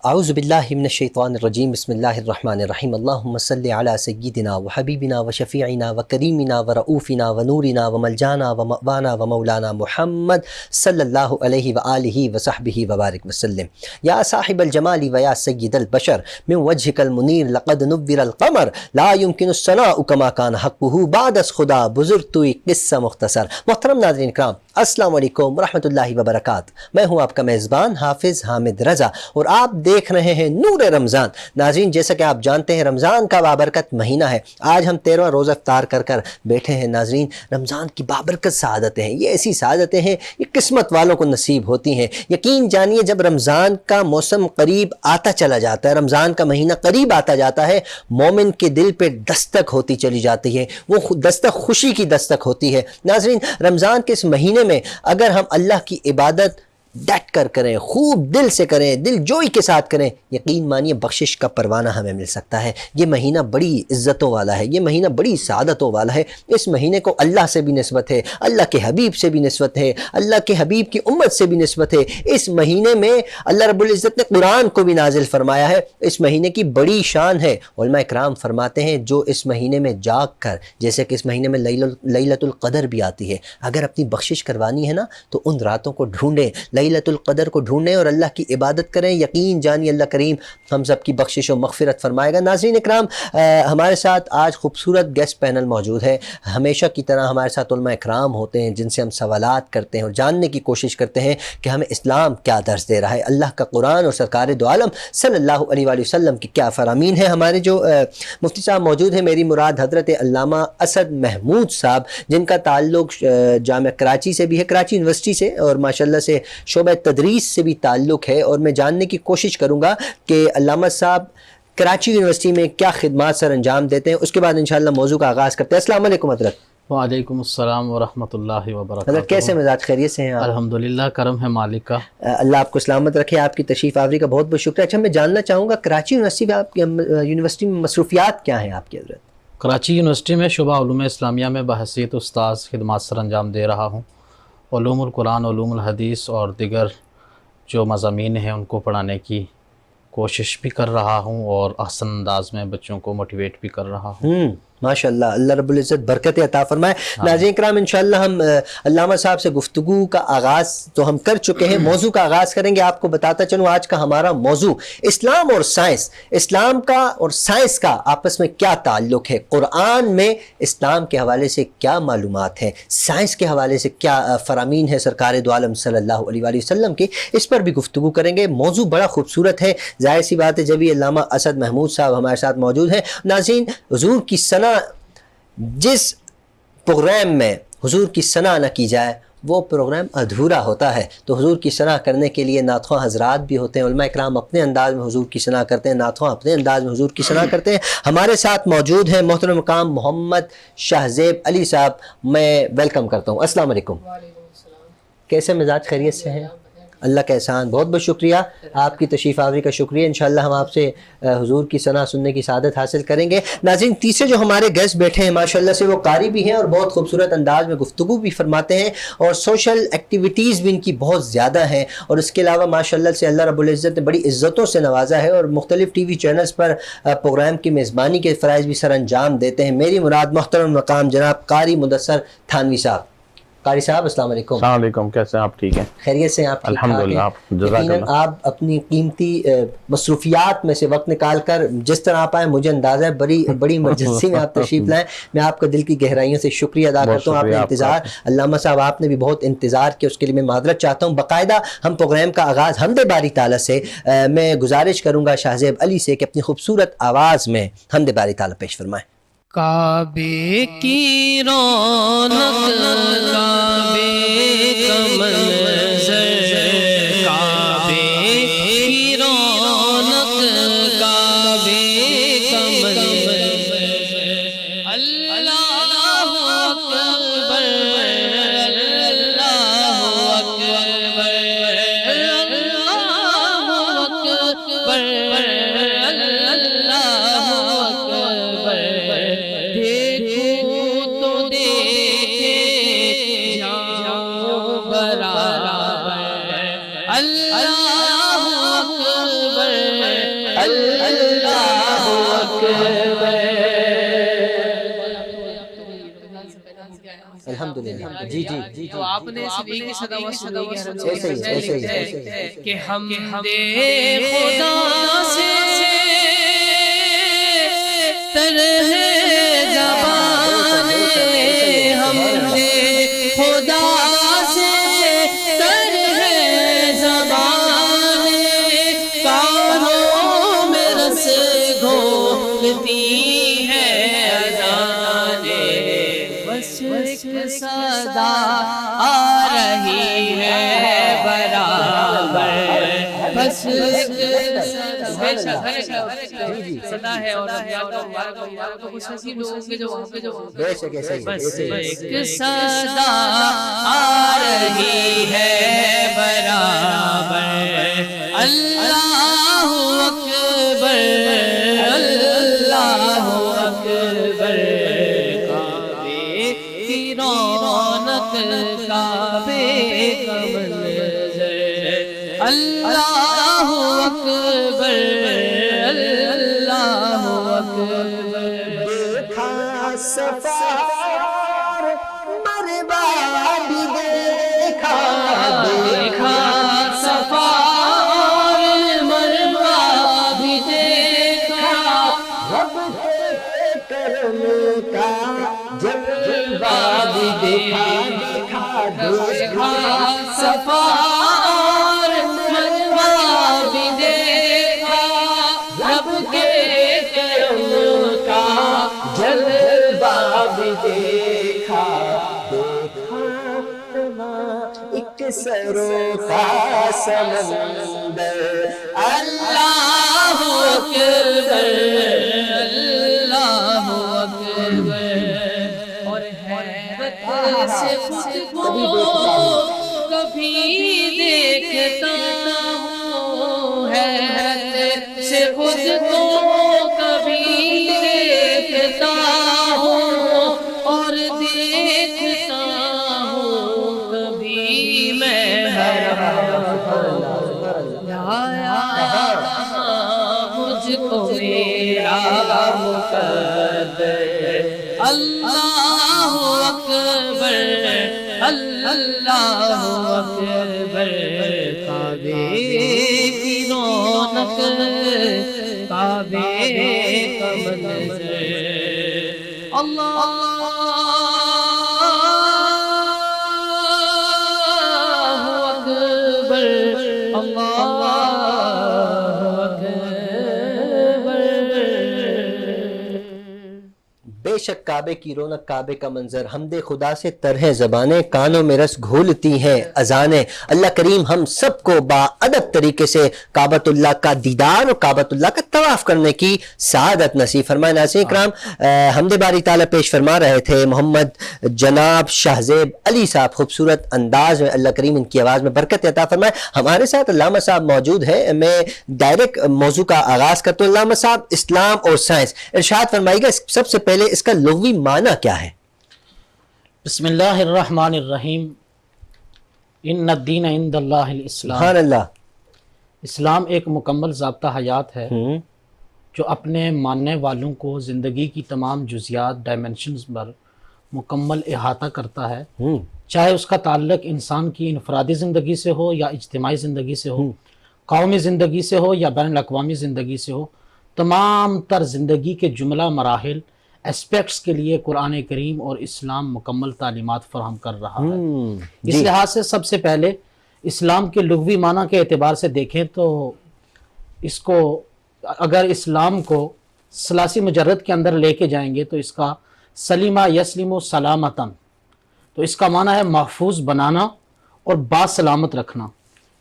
اعوذ باللہ من الشیطان الرجیم بسم اللہ الرحمن الرحیم اللہم صلی علی سیدنا و حبیبنا و شفیعنا و کریمنا و رؤوفنا و نورنا و ملجانا و مأوانا و مولانا محمد صلی اللہ علیہ وآلہ وصحبہ وبارک وسلم۔ یا صاحب الجمال و یا سید البشر من وجہک المنیر لقد نور القمر لا يمکن الثناء کما کان حقہ بعد از خدا بزرگ توئی قصہ مختصر۔ محترم ناظرین اکرام، السلام علیکم ورحمۃ اللہ وبرکاتہ۔ میں ہوں آپ کا میزبان حافظ حامد رضا اور آپ دیکھ رہے ہیں نور رمضان۔ ناظرین، جیسا کہ آپ جانتے ہیں رمضان کا بابرکت مہینہ ہے۔ آج ہم 13واں روزہ افطار کر بیٹھے ہیں۔ ناظرین، رمضان کی بابرکت سعادتیں ہیں، یہ ایسی سعادتیں ہیں یہ قسمت والوں کو نصیب ہوتی ہیں۔ یقین جانیے، جب رمضان کا موسم قریب آتا چلا جاتا ہے، رمضان کا مہینہ قریب آتا جاتا ہے، مومن کے دل پہ دستک ہوتی چلی جاتی ہے، وہ دستک خوشی کی دستک ہوتی ہے۔ ناظرین، رمضان کے اس مہینے میں اگر ہم اللہ کی عبادت ڈٹ کر کریں، خوب دل سے کریں، دل جوئی کے ساتھ کریں، یقین مانیے بخشش کا پروانہ ہمیں مل سکتا ہے۔ یہ مہینہ بڑی عزتوں والا ہے، یہ مہینہ بڑی سعادتوں والا ہے۔ اس مہینے کو اللہ سے بھی نسبت ہے، اللہ کے حبیب سے بھی نسبت ہے، اللہ کے حبیب کی امت سے بھی نسبت ہے۔ اس مہینے میں اللہ رب العزت نے قرآن کو بھی نازل فرمایا ہے۔ اس مہینے کی بڑی شان ہے۔ علماء کرام فرماتے ہیں جو اس مہینے میں جاگ کر، جیسے کہ اس مہینے میں لیلۃ القدر بھی آتی ہے، اگر اپنی بخشش کروانی ہے نا تو ان راتوں کو ڈھونڈیں، لیلۃ القدر کو ڈھونڈیں اور اللہ کی عبادت کریں۔ یقین جانیے اللہ کریم ہم سب کی بخشش و مغفرت فرمائے گا۔ ناظرین اکرام، ہمارے ساتھ آج خوبصورت گیسٹ پینل موجود ہے۔ ہمیشہ کی طرح ہمارے ساتھ علماء اکرام ہوتے ہیں جن سے ہم سوالات کرتے ہیں اور جاننے کی کوشش کرتے ہیں کہ ہمیں اسلام کیا درس دے رہا ہے، اللہ کا قرآن اور سرکار دو عالم صلی اللہ علیہ وآلہ وسلم کی کیا فرامین ہے۔ ہمارے جو مفتی صاحب موجود ہیں، میری مراد حضرت علامہ اسد محمود صاحب، جن کا تعلق جامعہ کراچی سے بھی ہے، کراچی یونیورسٹی سے، اور ماشاءاللہ سے شعبہ تدریس سے بھی تعلق ہے، اور میں جاننے کی کوشش کروں گا کہ علامہ صاحب کراچی یونیورسٹی میں کیا خدمات سر انجام دیتے ہیں۔ اس کے بعد انشاءاللہ موضوع کا آغاز کرتے ہیں۔ السلام علیکم حضرت۔ وعلیکم السلام ورحمۃ اللہ وبرکاتہ۔ حضرت کیسے مزاج، خیریت سے ہیں آپ؟ الحمدللہ، کرم ہے مالک کا۔ اللہ آپ کو سلامت رکھے، آپ کی تشریف آوری کا بہت بہت شکریہ۔ اچھا، میں جاننا چاہوں گا کراچی یونیورسٹی میں مصروفیات کیا ہیں آپ کی حضرت؟ کراچی یونیورسٹی میں شعبہ علوم اسلامیہ میں بحیثیت استاذ خدمات سر انجام دے رہا ہوں۔ علوم القرآن، علوم الحدیث اور دیگر جو مضامین ہیں ان کو پڑھانے کی کوشش بھی کر رہا ہوں اور احسن انداز میں بچوں کو موٹیویٹ بھی کر رہا ہوں۔ ماشاءاللہ، اللہ رب العزت برکت عطا فرمائے۔ ناظرین کرام، انشاءاللہ ہم علامہ صاحب سے گفتگو کا آغاز تو ہم کر چکے ہیں، موضوع کا آغاز کریں گے۔ آپ کو بتاتا چلوں آج کا ہمارا موضوع اسلام اور سائنس، اسلام کا اور سائنس کا آپس میں کیا تعلق ہے، قرآن میں اسلام کے حوالے سے کیا معلومات ہیں، سائنس کے حوالے سے کیا فرامین ہے سرکار دو عالم صلی اللہ علیہ وآلہ وسلم کی، اس پر بھی گفتگو کریں گے۔ موضوع بڑا خوبصورت ہے، ظاہر سی بات ہے جب یہ علامہ اسد محمود صاحب ہمارے ساتھ موجود ہیں۔ ناظرین، حضور کی ثنا، جس پروگرام میں حضور کی ثنا نہ کی جائے وہ پروگرام ادھورا ہوتا ہے۔ تو حضور کی ثنا کرنے کے لیے نعت خواں حضرات بھی ہوتے ہیں، علماء اکرام اپنے انداز میں حضور کی ثنا کرتے ہیں، نعت خواں اپنے انداز میں حضور کی ثنا کرتے ہیں۔ ہمارے ساتھ موجود ہیں محترم مقام محمد شاہزیب علی صاحب، میں ویلکم کرتا ہوں۔ السلام علیکم۔ کیسے مزاج، خیریت سے ہیں؟ اللہ کا احسان، بہت بہت شکریہ، آپ کی تشریف آوری کا شکریہ۔ انشاءاللہ ہم آپ سے حضور کی ثنا سننے کی سعادت حاصل کریں گے۔ ناظرین، تیسرے جو ہمارے گیسٹ بیٹھے ہیں ماشاءاللہ سے وہ قاری بھی ہیں اور بہت خوبصورت انداز میں گفتگو بھی فرماتے ہیں، اور سوشل ایکٹیویٹیز بھی ان کی بہت زیادہ ہیں، اور اس کے علاوہ ماشاءاللہ سے اللہ رب العزت نے بڑی عزتوں سے نوازا ہے اور مختلف ٹی وی چینلز پر پروگرام کی میزبانی کے فرائض بھی سر انجام دیتے ہیں۔ میری مراد محترم مقام جناب قاری مدثر تھانوی صاحب۔ قاری صاحب السلام علیکم۔ السلام علیکم، کیسے ہیں آپ؟ ٹھیک ہیں، خیریت سے ہیں آپ؟ الحمدللہ، یقیناً آپ اپنی قیمتی مصروفیات میں سے وقت نکال کر جس طرح آپ آئے، مجھے اندازہ ہے بڑی ایمرجنسی میں آپ تشریف لائیں۔ میں آپ کا دل کی گہرائیوں سے شکریہ ادا کرتا ہوں، آپ نے انتظار، علامہ صاحب آپ نے بھی بہت انتظار کیا، اس کے لیے میں معذرت چاہتا ہوں۔ باقاعدہ ہم پروگرام کا آغاز حمد باری تعالیٰ سے، میں گزارش کروں گا شاہزیب علی سے کہ اپنی خوبصورت آواز میں حمد باری تعالیٰ پیش فرمائیں۔ کعبے کی رونق، کعبے کا منظر، کعبے کی رونق، کعبے کا منظر، اللہ اکبر، اللہ اکبر، اللہ اکبر، اللہ اکبر۔ دیکھو تو دیکھے الحمدللہ جی جی جی تو آپ نے صرف ایک ہی صدا وصولی کی حرم ایسے ہی ایسے ہی کہ ہم دے خدا سے طرح زبان ہم دے خدا سے طرح زبان کانوں میں رس گھولتی ہے اذانیں بس ایک صدا آ رہی ہے برابر بس ایک صدا ہے اور کچھ نصیب لوگوں کے جو وہاں پہ جو بس ایک صدا آ رہی ہے برابر اللہ اکبر اللہ اکبر کعبے کی رونق کعبے کا منظر اللہ اکبر اللہ اکبر دیکھا سفار مربع بھی دیکھا دیکھا سفار مربع بھی دیکھا رب کے کرم کا جلوہ بھی دیکھا دیکھا سفار مربع بھی دیکھا رب کے کرم کا جلوہ بھی دیکھا ایک سروں کا سمندر اللہ اکبر اللہ اکبر اور حیرت سے خود کو کبھی دیکھتا ہوں حیرت سے خود کو کبھی دیکھتا ہوں اور دیکھتا ہوں کبھی میں مجھ کو میرا مقدر اللہ اکبر اللہ اکبر کعبے کی رونق کعبے کا منظر اللہ اکبر اللہ بے شک کعبے کی رونق کعبے کا منظر حمد خدا سے طرح زبانیں کانوں میں رس گھولتی ہیں اذانیں اللہ کریم ہم سب کو باادب طریقے سے کعبۃ اللہ کا دیدار اور کعبۃ اللہ کا طواف کرنے کی سعادت نصیب فرمائے۔ ناظرین کرام حمد باری تعالیٰ پیش فرما رہے تھے محمد جناب شاہزیب علی صاحب خوبصورت انداز میں، اللہ کریم ان کی آواز میں برکت عطا فرمائے۔ ہمارے ساتھ علامہ صاحب موجود ہے، میں ڈائریکٹ موضوع کا آغاز کرتا ہوں۔ علامہ صاحب اسلام اور سائنس ارشاد فرمائیے گا سب سے پہلے اس کا لغوی معنی کیا ہے؟ بسم اللہ الرحمن الرحیم ان الدین عند اللہ الاسلام۔ سبحان اللہ۔ اسلام ایک مکمل ضابطہ حیات ہے جو اپنے ماننے والوں کو زندگی کی تمام جزیات ڈائمنشنز پر مکمل احاطہ کرتا ہے، چاہے اس کا تعلق انسان کی انفرادی زندگی سے ہو یا اجتماعی زندگی سے ہو، قومی زندگی سے ہو یا بین الاقوامی زندگی سے ہو، تمام تر زندگی کے جملہ مراحل اسپیکٹس کے لیے قرآن کریم اور اسلام مکمل تعلیمات فراہم کر رہا ہے۔ اس لحاظ سے سب سے پہلے اسلام کے لغوی معنی کے اعتبار سے دیکھیں تو اس کو اگر اسلام کو ثلاثی مجرد کے اندر لے کے جائیں گے تو اس کا سلیمہ یسلم سلامتاً، تو اس کا معنی ہے محفوظ بنانا اور باسلامت رکھنا۔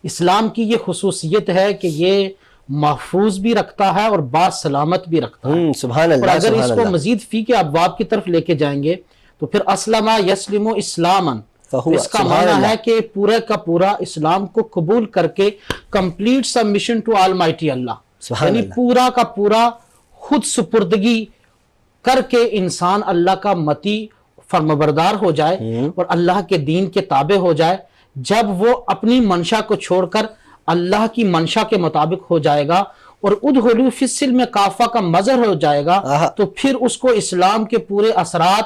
اسلام کی یہ خصوصیت ہے کہ یہ محفوظ بھی رکھتا ہے اور باسلامت بھی رکھتا ہے۔ سبحان اللہ۔ اور اگر سبحان اس کو اللہ۔ مزید فی کے ابواب کی طرف لے کے جائیں گے تو پھر اسلمہ یسلم اسلاماً، اس کا معنی ہے کہ پورے کا پورا اسلام کو قبول کر کے کمپلیٹ سبمیشن ٹو آلمائٹی اللہ، یعنی پورا کا پورا خود سپردگی کر کے انسان اللہ کا مطیع فرمانبردار ہو جائے اور اللہ کے دین کے تابع ہو جائے۔ جب وہ اپنی منشا کو چھوڑ کر اللہ کی منشا کے مطابق ہو جائے گا اور ادخلوا فی السلم کافہ کا مظہر ہو جائے گا، تو پھر اس کو اسلام کے پورے اثرات،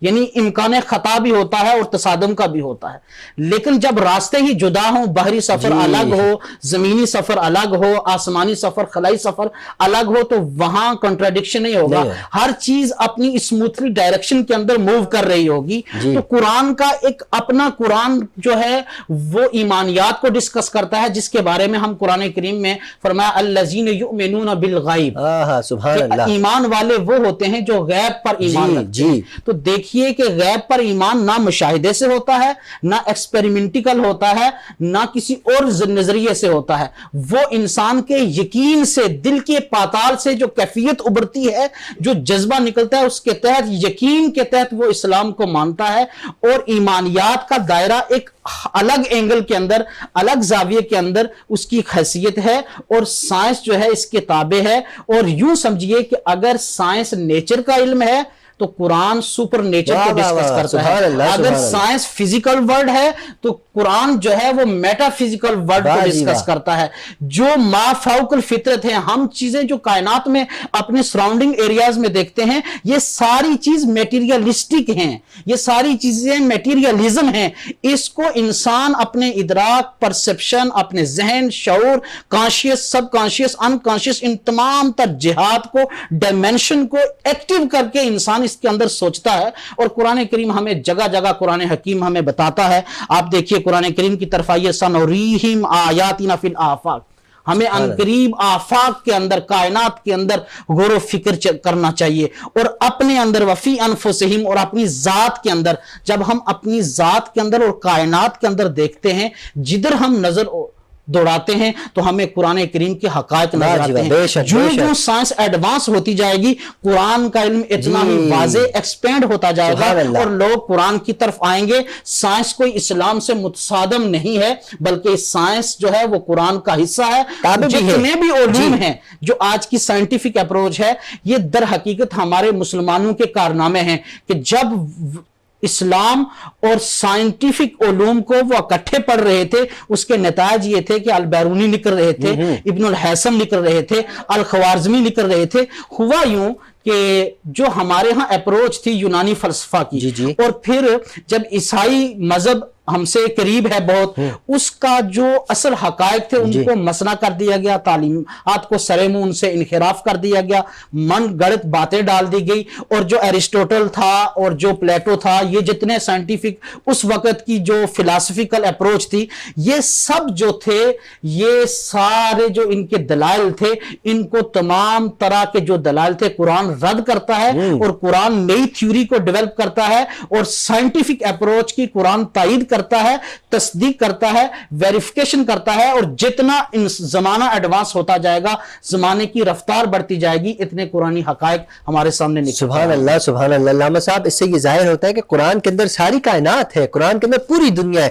یعنی امکان خطا بھی ہوتا ہے اور تصادم کا بھی ہوتا ہے. لیکن جب راستے ہی جدا ہوں، بحری سفر الگ ہو، زمینی سفر الگ ہو، آسمانی سفر، خلائی سفر الگ ہو، تو وہاں کنٹراڈکشن نہیں ہوگا. ہر چیز اپنی اسموتھلی ڈائریکشن کے اندر موو کر رہی ہوگی. تو قرآن کا ایک اپنا قرآن جو ہے وہ ایمانیات کو ڈسکس کرتا ہے، جس کے بارے میں ہم قرآن کریم میں فرمایا الذین یؤمنون بالغیب، سبحان اللہ، ایمان والے وہ ہوتے ہیں جو غیب پر ایمان رکھتے ہیں. تو دیکھیے کہ غیب پر ایمان نہ مشاہدے سے ہوتا ہے، نہ ایکسپیریمنٹیکل ہوتا ہے، نہ کسی اور نظریے سے ہوتا ہے. وہ انسان کے یقین سے، دل کے پاتال سے جو کیفیت ابھرتی ہے، جو جذبہ نکلتا ہے، اس کے تحت، یقین کے تحت وہ اسلام کو مانتا ہے. اور ایمانیات کا دائرہ ایک الگ اینگل کے اندر، الگ زاویے کے اندر اس کی حیثیت ہے. اور سائنس جو ہے اس کے تابع ہے. اور یوں سمجھیے کہ اگر سائنس نیچر کا علم ہے تو قرآن سپر نیچر کو ڈسکس کرتا ہے. اگر سائنس فزیکل ورڈ ہے تو قرآن جو ہے وہ میٹا فزیکل ورڈ کو ڈسکس کرتا ہے. جو ما فوق الفطرت ہیں، ہم چیزیں جو کائنات میں اپنے سراؤنڈنگ ایریاز میں دیکھتے ہیں، یہ ساری چیز میٹیریلسٹک ہیں، یہ ساری چیزیں میٹیریلزم ہیں. اس کو انسان اپنے ادراک، پرسپشن، اپنے ذہن، شعور، کانشیس، سب کانشیس، ان کانشیس، ان تمام تر جہات کو، ڈائمینشن کو ایکٹیو کر کے انسان اس کے اندر سوچتا ہے. اور قرآن کریم ہمیں جگہ جگہ، قرآن حکیم ہمیں بتاتا ہے. آپ دیکھیے قرآن کریم کی طرف آئیے، سنوریہم آیاتنا فی الآفاق، ہمیں انقریب آفاق کے اندر، کائنات کے اندر غور و فکر کرنا چاہیے. اور اپنے اندر، وفی انفسہم، اور اپنی ذات کے اندر. جب ہم اپنی ذات کے اندر اور کائنات کے اندر دیکھتے ہیں، جدھر ہم نظر دوڑاتے ہیں تو ہمیں قرآن کریم کے حقائق نظر آتے ہیں. جو سائنس ایڈوانس ہوتی جائے گی، قرآن کا علم اتنا ہی واضح ایکسپینڈ ہوتا جائے گا، اور لوگ قرآن کی طرف آئیں گے. سائنس کوئی اسلام سے متصادم نہیں ہے، بلکہ سائنس جو ہے وہ قرآن کا حصہ ہے. جتنے بھی علوم ہیں جو آج کی سائنٹیفک اپروچ ہے، یہ در حقیقت ہمارے مسلمانوں کے کارنامے ہیں کہ جب اسلام اور سائنٹیفک علوم کو وہ اکٹھے پڑھ رہے تھے، اس کے نتائج یہ تھے کہ البیرونی نکل رہے تھے، ابن الحیثم نکل رہے تھے، الخوارزمی نکل رہے تھے. ہوا یوں کہ جو ہمارے ہاں اپروچ تھی یونانی فلسفہ کی، اور پھر جب عیسائی مذہب ہم سے قریب ہے بہت، اس کا جو اصل حقائق تھے ان کو مسنا کر دیا گیا، تعلیمات کو سرے منہ ان سے انحراف کر دیا گیا، من گڑت باتیں ڈال دی گئی. اور جو ایرسٹوٹل تھا اور جو پلیٹو تھا، یہ جتنے سائنٹیفک اس وقت کی جو فلاسفیکل اپروچ تھی، یہ سب جو تھے، یہ سارے جو ان کے دلائل تھے، ان کو تمام طرح کے جو دلائل تھے قرآن رد کرتا ہے. اور قرآن نئی تھیوری کو ڈیولپ کرتا ہے، اور سائنٹیفک اپروچ کی قرآن تائید کرتا ہے، تصدیق کرتا ہے، ویریفیکیشن کرتا ہے. اور جتنا زمانہ ایڈوانس ہوتا جائے گا، زمانے کی رفتار بڑھتی جائے گی، اتنے قرآنی حقائق ہمارے سامنے نکلتے ہیں. سبحان اللہ، سبحان اللہ. علامہ صاحب، اس سے یہ ظاہر ہوتا ہے کہ قرآن کے اندر ساری کائنات ہے، قرآن کے اندر پوری دنیا ہے.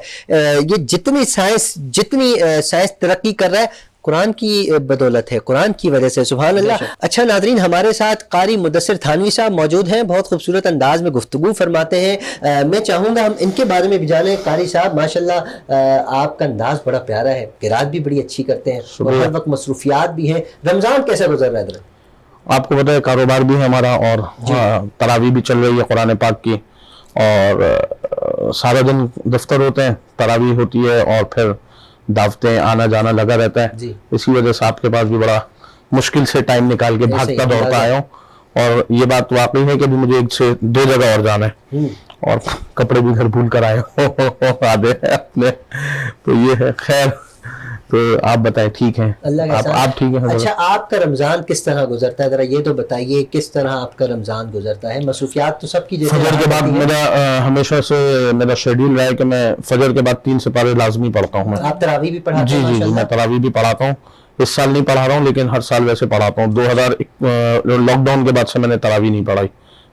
یہ جتنی سائنس ترقی کر رہا ہے، قرآن کی بدولت ہے، قرآن کی وجہ سے. سبحان اللہ. اچھا ناظرین، ہمارے ساتھ قاری مدثر تھانوی صاحب موجود ہیں، بہت خوبصورت انداز میں گفتگو فرماتے ہیں. میں چاہوں گا ہم ان کے بارے میں بھی جانیں. قاری صاحب ماشاءاللہ آپ کا انداز بڑا پیارا ہے، قرات بھی بڑی اچھی کرتے ہیں، اور ہر وقت مصروفیات بھی ہیں. رمضان کیسا گزر رہا ہے؟ آپ کو پتہ ہے کاروبار بھی ہے ہمارا، اور تراویح بھی چل رہی ہے قرآن پاک کی، اور سارا دن دفتر ہوتے ہیں، تراویح ہوتی ہے، اور پھر دعوتیں، آنا جانا لگا رہتا ہے. اسی وجہ سے آپ کے پاس بھی بڑا مشکل سے ٹائم نکال کے بھاگتا دوڑتا آیا ہوں. اور یہ بات واقعی ہے کہ ابھی مجھے 1 سے 2 جگہ اور جانا ہے، اور کپڑے بھی گھر بھول کر آئے ہوں آدھے اپنے. تو یہ ہے. خیر، تو آپ بتائیں، ٹھیک ہیں؟ آپ ٹھیک ہیں؟ اچھا، آپ کا رمضان کس طرح گزرتا ہے؟ ذرا یہ تو بتائیے کس طرح آپ کا رمضان گزرتا ہے. مصروفیات تو سب کی جیسے فجر کے بعد میرا ہمیشہ سے میرا شیڈیول رہا ہے کہ میں فجر کے بع3 سپارے لازمی پڑھتا ہوں. آپ تراویح بھی پڑھاتے ہیں؟ جی، میں تراویح بھی پڑھاتا ہوں. اس سال نہیں پڑھا رہا ہوں، لیکن ہر سال ویسے پڑھاتا ہوں. 2000 لاک ڈاؤن کے بعد سے میں نے تراویح نہیں پڑھائی.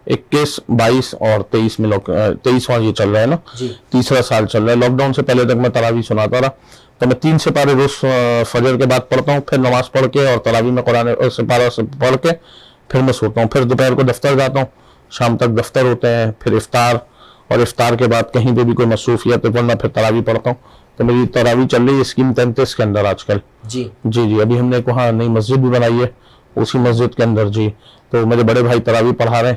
21، 22 اور 23 میں 23واں یہ چل رہا ہے نا، تیسرا سال چل رہا ہے. لاک ڈاؤن سے پہلے تک میں تراویح سناتا رہا. تو میں 3 سپارے روز فجر کے بعد پڑھتا ہوں، پھر نماز پڑھ کے اور تراویح میں قرآن سپارہ پڑھ کے پھر میں سوتا ہوں. پھر دوپہر کو دفتر جاتا ہوں، شام تک دفتر ہوتے ہیں، پھر افطار، اور افطار کے بعد کہیں پہ بھی کوئی مصروفیت ہے ورنہ پھر تراویح پڑھتا ہوں. تو میری تراویح چل رہی ہے اسکیم 33 کے اندر آج کل. جی ابھی ہم نے وہاں نئی مسجد بھی بنائی ہے اسی مسجد کے اندر. جی تو میرے بڑے بھائی تراویح پڑھا رہے ہیں،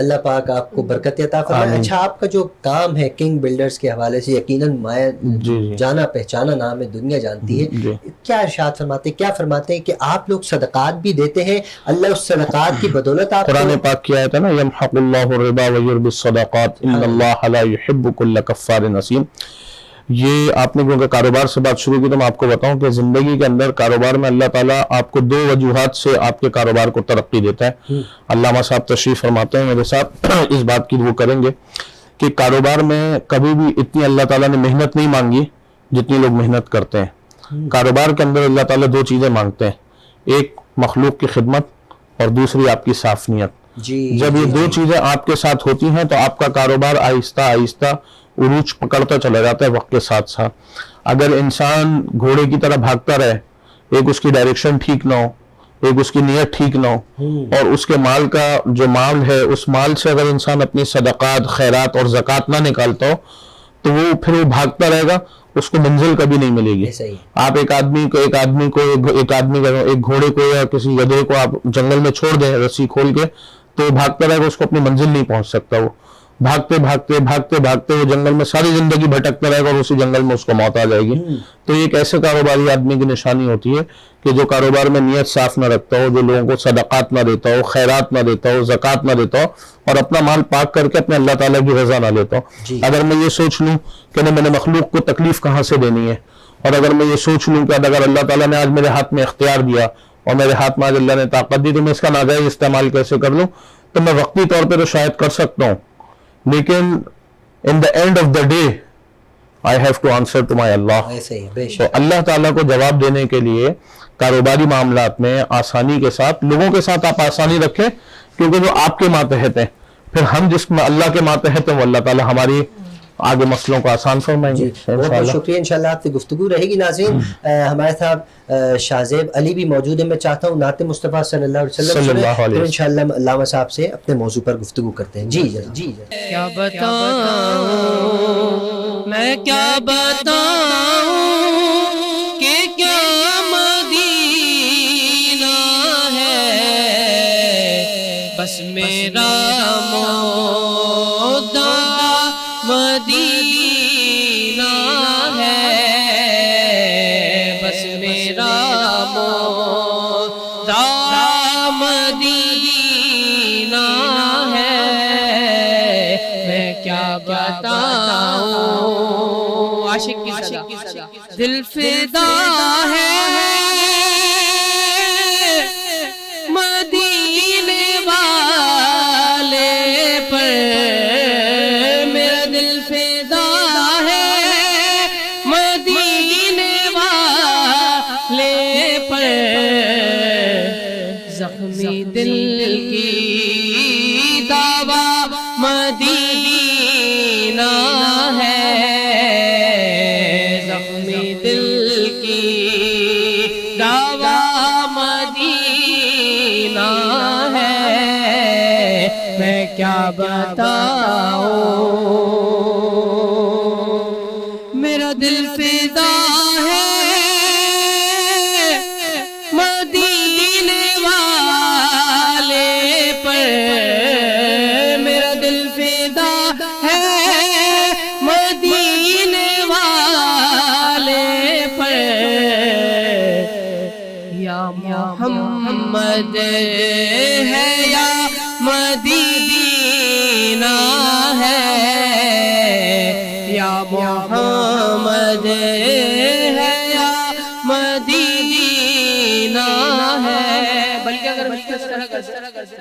اللہ پاک آپ کو برکت عطا فرمائے. آمین. اچھا آپ کا جو کام ہے کنگ بلڈرز کے حوالے سے یقیناً مایا جی. جانا پہچانا نام ہے, دنیا جانتی ہے. جی. کیا ارشاد فرماتے ہیں, کیا فرماتے ہیں کہ آپ لوگ صدقات بھی دیتے ہیں, اللہ اس صدقات کی بدولت آپ قرآن کو پاک کی آیت ہے نا یمحق اللہ الربا ویربی الصدقات ان اللہ لا یحب کل کفار نسیم. یہ آپ نے کیونکہ کاروبار سے بات شروع کی تو میں آپ کو بتاؤں کہ زندگی کے اندر کاروبار میں اللہ تعالیٰ آپ کو دو وجوہات سے آپ کے کاروبار کو ترقی دیتا ہے. علامہ صاحب تشریف فرماتے ہیں میرے ساتھ, اس بات کی وہ کریں گے کہ کاروبار میں کبھی بھی اتنی اللہ تعالیٰ نے محنت نہیں مانگی جتنی لوگ محنت کرتے ہیں. کاروبار کے اندر اللہ تعالیٰ دو چیزیں مانگتے ہیں, ایک مخلوق کی خدمت اور دوسری آپ کی صاف نیت. جب یہ دو چیزیں آپ کے ساتھ ہوتی ہیں تو آپ کا کاروبار آہستہ آہستہ عروج پکڑتا چلا جاتا ہے وقت کے ساتھ ساتھ. اگر انسان گھوڑے کی طرح بھاگتا رہے, ایک اس کی ڈائریکشن ٹھیک نہ ہو, ایک اس کی نیت ٹھیک نہ ہو, اور اس کے مال کا جو مال ہے اس مال سے اگر انسان اپنی صدقات خیرات اور زکوٰۃ نہ نکالتا ہو تو وہ پھر وہ بھاگتا رہے گا, اس کو منزل کبھی نہیں ملے گی. آپ ایک گھوڑے کو یا کسی گدھے کو آپ جنگل میں چھوڑ دیں رسی کھول کے تو وہ بھاگتا رہے گا, اس کو اپنی منزل نہیں پہنچ سکتا. وہ بھاگتے بھاگتے بھاگتے بھاگتے وہ جنگل میں ساری زندگی بھٹکتا رہے گا اور اسی جنگل میں اس کو موت آ جائے گی. تو یہ ایک ایسے کاروباری آدمی کی نشانی ہوتی ہے کہ جو کاروبار میں نیت صاف نہ رکھتا ہو, جو لوگوں کو صدقات نہ دیتا ہو, خیرات نہ دیتا ہو, زکوٰۃ نہ دیتا ہو, اور اپنا مال پاک کر کے اپنے اللہ تعالیٰ کی رضا نہ لیتا ہو. اگر میں یہ سوچ لوں کہ میں نے مخلوق کو تکلیف کہاں سے دینی ہے, اور اگر میں یہ سوچ لوں کہ اگر اللہ تعالیٰ نے آج میرے ہاتھ میں اختیار دیا اور میرے ہاتھ میں آج اللہ نے طاقت دی تو میں اس کا ناجائز استعمال کیسے کر لوں, تو میں وقتی طور پہ تو شاید کر سکتا ہوں, لیکن in the end of the day I have to answer to my Allah. تو اللہ تعالیٰ کو جواب دینے کے لیے کاروباری معاملات میں آسانی کے ساتھ لوگوں کے ساتھ آپ آسانی رکھیں, کیونکہ وہ آپ کے ماتحت ہیں. پھر ہم جس میں اللہ کے ماتحت ہیں وہ اللہ تعالیٰ ہماری آگے مسئلوں کو آسان فرمائیں گے. بہت بہت شکریہ, انشاءاللہ آپ سے گفتگو رہے گی. ناظرین ہمارے ساتھ شاہ زیب علی بھی موجود ہیں. میں چاہتا ہوں نعت مصطفیٰ صلی اللہ علیہ وسلم پھر انشاءاللہ علامہ صاحب سے اپنے موضوع پر گفتگو کرتے ہیں. جی کیا بتاؤں میں, کیا بتاؤں کہ کیا مدینہ ہے, بس میرا مودا مدینہ ہے, بس میرا مودا مدینہ ہے. میں کیا بتاؤں, عاشق کی صدا دل فدا ہے مدینے والے پر, میرا دل فدا ہے مدینے والے پر, زخمی دل کی دعویٰ مدینہ ہے, زخمی دل کی دعویٰ مدینہ ہے. میں کیا بتاؤں, میرا دل فدا ہے مدینے والے پر, میرا دل فدا ہے مدینے والے پر. یا محمد ہے یا مدینہ ہے, یا محمد ہے یا مدینہ ہے. بلکہ اگر اس طرح کر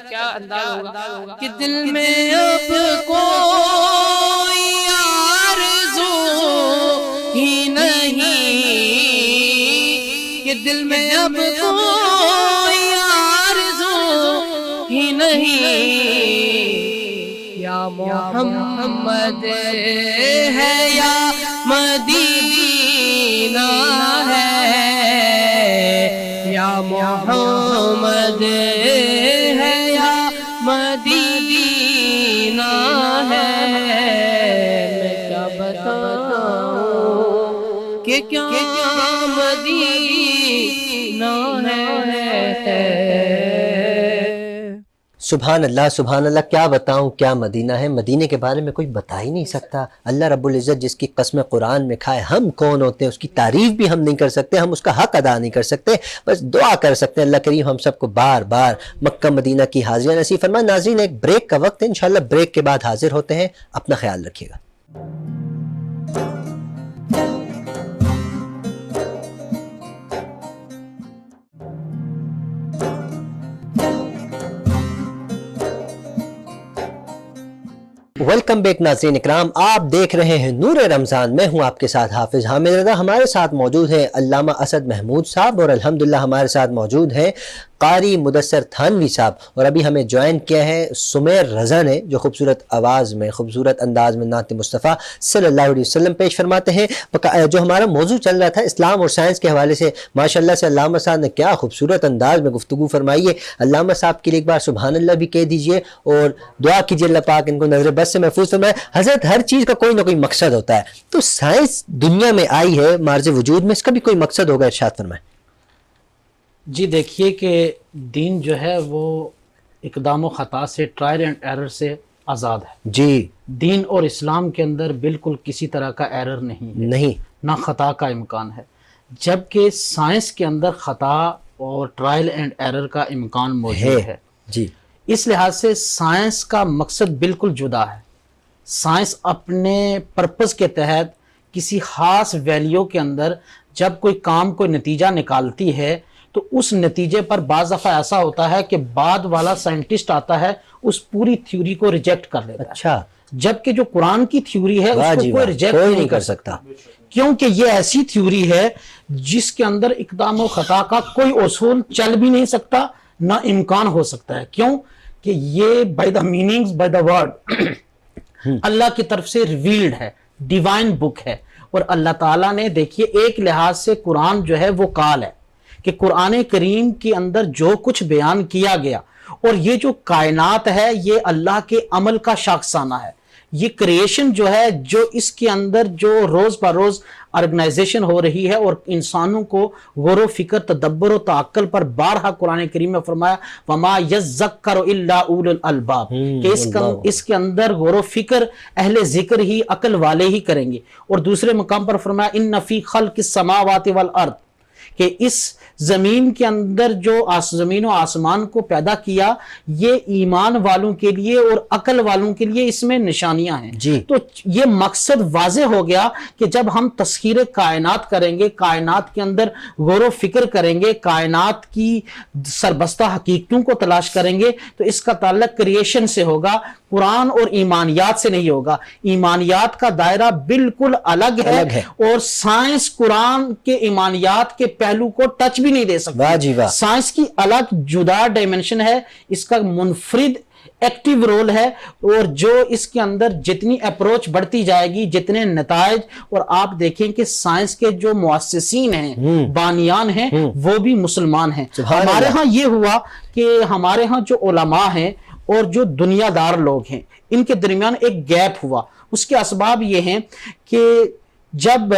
کیا انداز ہوگا کہ دل میں اب کوئی آرزو ہی نہیں, کہ دل میں اب کوئی آرزو ہی نہیں. یا محمد ہے یا مدینہ ہے, یا محمد ہے یا مدینہ ہے. میں کیا بتاؤں کہ کیا مدینہ ہے. سبحان اللہ کیا بتاؤں کیا مدینہ ہے. مدینے کے بارے میں کوئی بتا ہی نہیں سکتا. اللہ رب العزت جس کی قسم قرآن میں کھائے, ہم کون ہوتے ہیں اس کی تعریف بھی ہم نہیں کر سکتے, ہم اس کا حق ادا نہیں کر سکتے, بس دعا کر سکتے ہیں اللہ کریم ہم سب کو بار بار مکہ مدینہ کی حاضری نصیب فرمائے. ناظرین ایک بریک کا وقت ہے, انشاءاللہ بریک کے بعد حاضر ہوتے ہیں. اپنا خیال رکھیے گا. ویلکم بیک ناظرین اکرام, آپ دیکھ رہے ہیں نور رمضان. میں ہوں آپ کے ساتھ حافظ حامد رضا. ہمارے ساتھ موجود ہیں علامہ اسد محمود صاحب, اور الحمدللہ ہمارے ساتھ موجود ہیں قاری مدثر تھانوی صاحب, اور ابھی ہمیں جوائن کیا ہے سمیر رضا نے, جو خوبصورت آواز میں خوبصورت انداز میں نعت مصطفیٰ صلی اللہ علیہ وسلم پیش فرماتے ہیں. جو ہمارا موضوع چل رہا تھا اسلام اور سائنس کے حوالے سے, ماشاءاللہ سے علامہ صاحب نے کیا خوبصورت انداز میں گفتگو فرمائی ہے. علامہ صاحب کے لیے ایک بار سبحان اللہ بھی کہہ دیجئے اور دعا کیجئے اللہ پاک ان کو نظر بد سے محفوظ فرمائے. حضرت ہر چیز کا کوئی نہ کوئی مقصد ہوتا ہے, تو سائنس دنیا میں آئی ہے معرض وجود میں, اس کا بھی کوئی مقصد ہوگا, ارشاد فرمائیں. جی دیکھیے کہ دین جو ہے وہ اقدام و خطا سے, ٹرائل اینڈ ایرر سے آزاد ہے. جی دین اور اسلام کے اندر بالکل کسی طرح کا ایرر نہیں ہے, نہیں, نہ خطا کا امکان ہے, جبکہ سائنس کے اندر خطا اور ٹرائل اینڈ ایرر کا امکان موجود ہے. جی اس لحاظ سے سائنس کا مقصد بالکل جدا ہے. سائنس اپنے پرپس کے تحت کسی خاص ویلیو کے اندر جب کوئی کام کوئی نتیجہ نکالتی ہے تو اس نتیجے پر بعض دفعہ ایسا ہوتا ہے کہ بعد والا سائنٹسٹ آتا ہے اس پوری تھیوری کو ریجیکٹ کر لیتا ہے. اچھا, جبکہ جو قرآن کی تھیوری ہے اس کو کوئی ریجیکٹ نہیں کر سکتا, کیونکہ یہ ایسی تھیوری ہے جس کے اندر اقدام و خطا کا کوئی اصول چل بھی نہیں سکتا, نہ امکان ہو سکتا ہے. کیوں کہ یہ by the meanings by the word اللہ کی طرف سے ریویلڈ ہے, ڈیوائن بک ہے. اور اللہ تعالیٰ نے دیکھیے ایک لحاظ سے قرآن جو ہے وہ کال ہے کہ قرآن کریم کے اندر جو کچھ بیان کیا گیا, اور یہ جو کائنات ہے یہ اللہ کے عمل کا شاخسانہ ہے. یہ کریشن جو ہے, جو اس کے اندر جو روز بہ روز آرگنائزیشن ہو رہی ہے, اور انسانوں کو غور و فکر تدبر و تعقل پر بارہا قرآن کریم میں فرمایا وَمَا يَذَّكَّرُ إِلَّا أُولُو الْأَلْبَابِ, کہ اس کے اندر غور و فکر اہل ذکر ہی, عقل والے ہی کریں گے. اور دوسرے مقام پر فرمایا إِنَّ فِي خَلْقِ السَّمَاوَاتِ وَالْأَرْضِ, کہ اس زمین کے اندر جو زمین و آسمان کو پیدا کیا یہ ایمان والوں کے لیے اور عقل والوں کے لیے اس میں نشانیاں ہیں. جی. تو یہ مقصد واضح ہو گیا کہ جب ہم تسخیر کائنات کریں گے, کائنات کے اندر غور و فکر کریں گے, کائنات کی سربستہ حقیقتوں کو تلاش کریں گے, تو اس کا تعلق کریشن سے ہوگا, قرآن اور ایمانیات سے نہیں ہوگا. ایمانیات کا دائرہ بالکل الگ ہے اور سائنس قرآن کے ایمانیات کے پہلو کو ٹچ بھی نہیں دے سکتا. سائنس کی الگ جدا ڈائمنشن ہے, اس کا منفرد ایکٹیو رول ہے, اور جو اس کے اندر جتنی اپروچ بڑھتی جائے گی, جتنے نتائج, اور آپ دیکھیں کہ سائنس کے جو مؤسسین ہیں, بانیان ہیں, وہ بھی مسلمان ہیں. ہمارے ہاں یہ ہوا کہ ہمارے ہاں جو علماء ہیں اور جو دنیا دار لوگ ہیں ان کے درمیان ایک گیپ ہوا. اس کے اسباب یہ ہیں کہ جب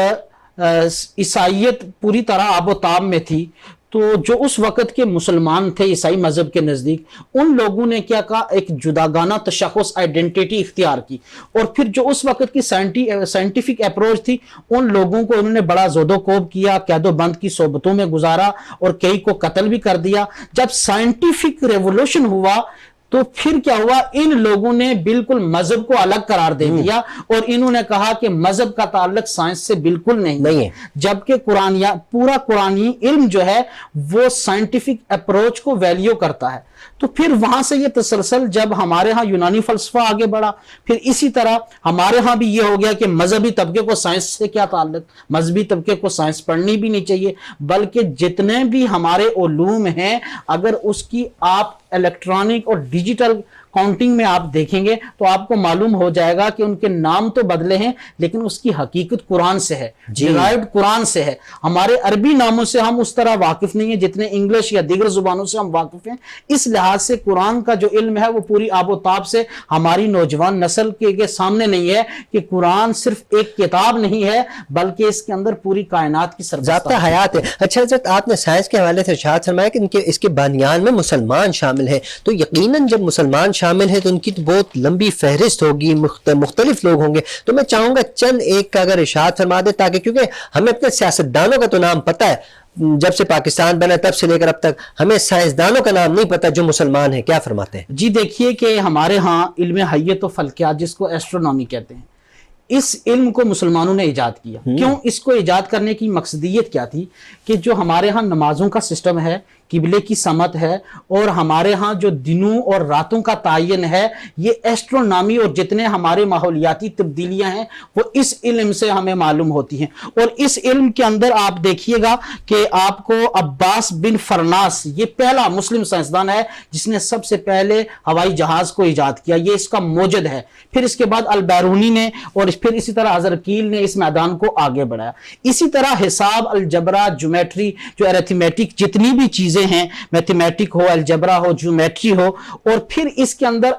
عیسائیت پوری طرح آب و تاب میں تھی تو جو اس وقت کے مسلمان تھے عیسائی مذہب کے نزدیک, ان لوگوں نے کیا کہا, ایک جداگانہ تشخص آئیڈینٹیٹی اختیار کی, اور پھر جو اس وقت کی سائنٹیفک اپروچ تھی ان لوگوں کو انہوں نے بڑا زود و کوب کیا, قید و بند کی صحبتوں میں گزارا اور کئی کو قتل بھی کر دیا. جب سائنٹیفک ریولوشن ہوا تو پھر کیا ہوا, ان لوگوں نے بالکل مذہب کو الگ قرار دے دیا اور انہوں نے کہا کہ مذہب کا تعلق سائنس سے بالکل نہیں ہے, جبکہ پورا قرآنی علم جو ہے وہ سائنٹیفک اپروچ کو ویلیو کرتا ہے. تو پھر وہاں سے یہ تسلسل جب ہمارے ہاں یونانی فلسفہ آگے بڑھا, پھر اسی طرح ہمارے ہاں بھی یہ ہو گیا کہ مذہبی طبقے کو سائنس سے کیا تعلق, مذہبی طبقے کو سائنس پڑھنی بھی نہیں چاہیے, بلکہ جتنے بھی ہمارے علوم ہیں اگر اس کی آپ الیکٹرانک اور ڈیجیٹل فاؤنٹنگ میں آپ دیکھیں گے تو آپ کو معلوم ہو جائے گا کہ ان کے نام تو بدلے ہیں لیکن اس کی حقیقت قرآن سے ہے، ڈرائیوڈ قرآن سے ہے۔ ہمارے عربی ناموں سے ہم اس طرح واقف نہیں ہیں جتنے انگلش یا دیگر زبانوں سے ہم واقف ہیں۔ اس لحاظ سے قرآن کا جو علم ہے وہ پوری آب و تاب سے ہماری نوجوان نسل کے سامنے نہیں ہے کہ قرآن صرف ایک کتاب نہیں ہے بلکہ اس کے اندر پوری کائنات کی ضابطہ حیات ہے۔ اچھا حضرت، آپ نے سائنس کے حوالے سے ارشاد فرمایا کہ اس کے بانیان میں مسلمان شامل ہیں، تو یقیناً جب مسلمان شامل ہیں تو ان کی تو بہت لمبی فہرست ہوگی، مختلف لوگ ہوں گے، تو میں چاہوں گا چند ایک کا اگر ارشاد فرما دے، تاکہ کیونکہ ہمیں اپنے سیاستدانوں کا تو نام پتہ ہے، جب سے پاکستان بنا تب سے لے کر اب تک ہمیں سائنسدانوں کا نام نہیں پتہ جو مسلمان ہیں، کیا فرماتے ہیں؟ جی دیکھیے کہ ہمارے ہاں علم حیات و فلکیات جس کو ایسٹرونومی کہتے ہیں، اس علم کو مسلمانوں نے ایجاد کیا۔ کیوں اس کو ایجاد کرنے کی مقصدیت کیا تھی؟ کہ جو ہمارے ہاں نمازوں کا سسٹم ہے، قبلے کی سمت ہے، اور ہمارے ہاں جو دنوں اور راتوں کا تعین ہے، یہ ایسٹرونامی اور جتنے ہمارے ماحولیاتی تبدیلیاں ہیں وہ اس علم سے ہمیں معلوم ہوتی ہیں۔ اور اس علم کے اندر آپ دیکھیے گا کہ آپ کو عباس بن فرناس، یہ پہلا مسلم سائنسدان ہے جس نے سب سے پہلے ہوائی جہاز کو ایجاد کیا، یہ اس کا موجد ہے۔ پھر اس کے بعد البیرونی نے، اور پھر اسی طرح حضرکیل نے اس میدان کو آگے بڑھایا۔ اسی طرح حساب، الجبرا، جیومیٹری، جو ایریتھمیٹک جتنی بھی چیزیں ہیں، میتھمیٹک ہو، الجبرا ہو، جیومیٹری ہو، اور پھر اس کے اندر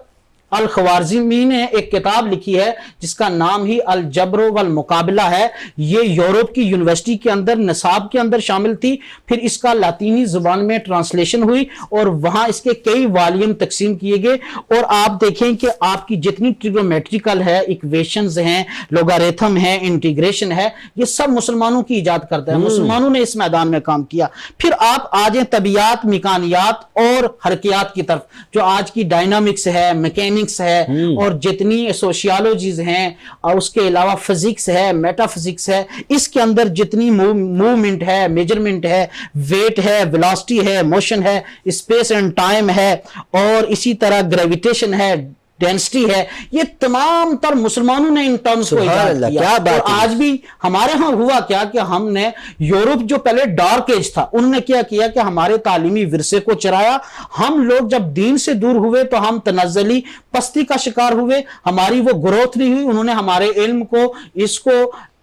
الخوارزمی نے ایک کتاب لکھی ہے جس کا نام ہی الجبر والمقابلہ ہے۔ یہ یورپ کی یونیورسٹی کے اندر نصاب کے اندر شامل تھی، پھر اس کا لاطینی زبان میں ٹرانسلیشن ہوئی اور وہاں اس کے کئی والیوم تقسیم کیے گئے۔ اور آپ دیکھیں کہ آپ کی جتنی ٹریگنومیٹریکل ہے، ایکویشنز ہیں، لوگاریتھم ہے، انٹیگریشن ہے، یہ سب مسلمانوں کی ایجاد کرتا ہے، مسلمانوں نے اس میدان میں کام کیا۔ پھر آپ آجیں طبیعیات، میکانیات اور حرکیات کی طرف، جو آج کی ڈائنامکس ہے، میکینکس ہے، اور جتنی سوشیالوجیز ہیں، اور اس کے علاوہ فزکس ہے، میٹا فزکس ہے، اس کے اندر جتنی موومنٹ ہے، میجرمنٹ ہے، ویٹ ہے، ویلاسٹی ہے، موشن ہے، اسپیس اینڈ ٹائم ہے، اور اسی طرح گریویٹیشن ہے، ڈینسٹی ہے، یہ تمام تر مسلمانوں نے ان ٹرمز کو ایجاد کیا۔ اور آج بھی ہمارے ہاں ہوا کیا کہ ہم نے یورپ جو پہلے ڈارک ایج تھا، انہوں نے کیا کیا کہ ہمارے تعلیمی ورثے کو چرایا۔ ہم لوگ جب دین سے دور ہوئے تو ہم تنزلی پستی کا شکار ہوئے، ہماری وہ گروتھ نہیں ہوئی۔ انہوں نے ہمارے علم کو، اس کو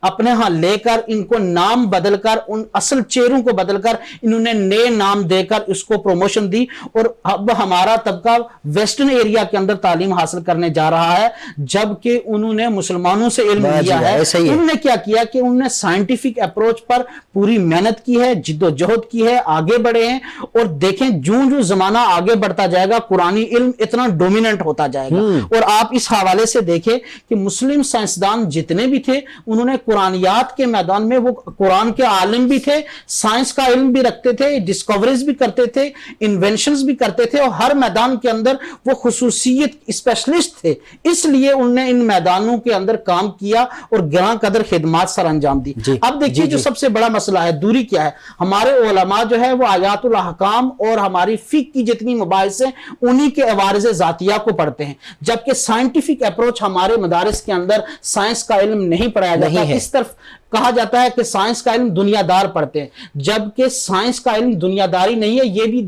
اپنے ہاں لے کر، ان کو نام بدل کر، ان اصل چہروں کو بدل کر انہوں نے نئے نام دے کر اس کو پروموشن دی، اور اب ہمارا طبقہ ویسٹرن ایریا کے اندر تعلیم حاصل کرنے جا رہا ہے، جبکہ انہوں نے مسلمانوں سے علم لیا ہے۔ انہوں نے کیا کیا کہ انہوں نے سائنٹیفک اپروچ پر پوری محنت کی ہے، جد و جہد کی ہے، آگے بڑھے ہیں، اور دیکھیں جو زمانہ آگے بڑھتا جائے گا قرآنی علم اتنا ڈومیننٹ ہوتا جائے گا۔ اور آپ اس حوالے سے دیکھیں کہ مسلم سائنسدان جتنے بھی تھے انہوں نے قرآنیات کے میدان میں وہ قرآن کے عالم بھی تھے، سائنس کا علم بھی رکھتے تھے، ڈسکوریز بھی کرتے تھے، انوینشنز بھی کرتے تھے، اور ہر میدان کے اندر وہ خصوصیت اسپیشلسٹ تھے۔ اس لیے انہوں نے ان میدانوں کے اندر کام کیا اور گراں قدر خدمات سر انجام دی۔ اب دیکھیے جو سب سے بڑا مسئلہ ہے دوری کیا ہے، ہمارے علماء جو ہے وہ آیات الاحکام اور ہماری فقہ کی جتنی مباحث ہیں انہی کے عوارض ذاتیہ کو پڑھتے ہیں، جبکہ سائنٹیفک اپروچ ہمارے مدارس کے اندر سائنس کا علم نہیں پڑھایا جاتا۔ اس طرف کہا جاتا ہے کہ سائنس کا علم دنیا دار پڑھتے ہیں، جبکہ سائنس کا علم دنیا داری نہیں ہے، یہ بھی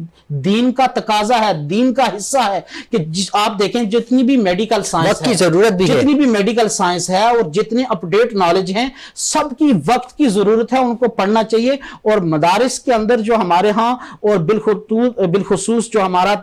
دین کا تقاضا ہے، دین کا حصہ ہے۔ کہ آپ دیکھیں جتنی بھی میڈیکل سائنس وقت کی ضرورت بھی ہے، جتنی بھی میڈیکل سائنس ہے اور جتنے اپ ڈیٹ نالج ہیں، سب کی وقت کی ضرورت ہے، ان کو پڑھنا چاہیے۔ اور مدارس کے اندر جو ہمارے ہاں اور بالخصوص جو ہمارا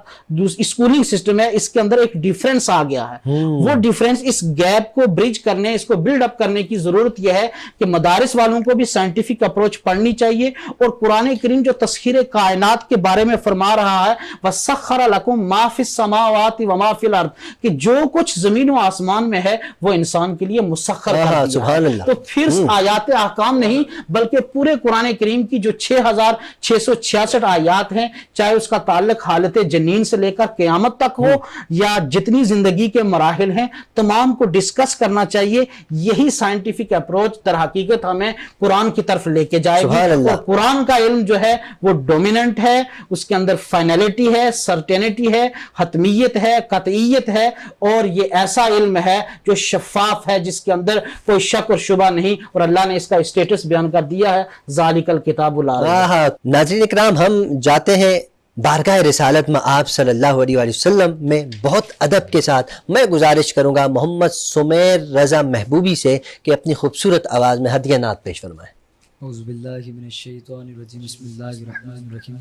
اسکولنگ سسٹم ہے، اس کے اندر ایک ڈیفرنس آ گیا ہے۔ وہ ڈیفرنس، اس گیپ کو برج کرنے، اس کو بلڈ اپ کرنے کی ضرورت یہ ہے کہ مدارس والوں کو بھی سائنٹیفک اپروچ پڑھنی چاہیے۔ اور قرآن کریم جو تسخیر کائنات کے بارے میں فرما رہا ہے وَسَخَّرَ لَكُم مَا فِي السَّمَاوَاتِ وَمَا فِي الْأَرْضِ، کہ جو کچھ زمین و آسمان میں ہے وہ انسان کے لیے مسخر کر دیا ہے۔ تو پھر آیات احکام نہیں بلکہ پورے قرآن کریم کی جو 6666 آیات ہیں، چاہے اس کا تعلق حالت جنین سے لے کر قیامت تک ہو یا جتنی زندگی کے مراحل ہیں، تمام کو ڈسکس کرنا چاہیے۔ یہی سائنٹیفک اپروچ در حقیقت ہمیں قرآن کی طرف لے کے جائے گی۔ اور قرآن کا علم جو ہے وہ ڈومیننٹ ہے، اس کے اندر فائنلٹی ہے، سرٹینٹی ہے، حتمیت ہے، قطعیت ہے، اور یہ ایسا علم ہے جو شفاف ہے، جس کے اندر کوئی شک اور شبہ نہیں، اور اللہ نے اس کا اسٹیٹس بیان کر دیا ہے ذالک الکتاب لا ریب۔ ناظرین اکرام، ہم جاتے ہیں بارگاہ رسالت میں آپ صلی اللہ علیہ وآلہ وسلم میں بہت ادب کے ساتھ میں گزارش کروں گا محمد سمیر رضا محبوبی سے کہ اپنی خوبصورت آواز میں ہدیہ نعت پیش فرمائیں۔ اعوذ باللہ من الشیطان الرجیم، بسم اللہ الرحمن الرحیم۔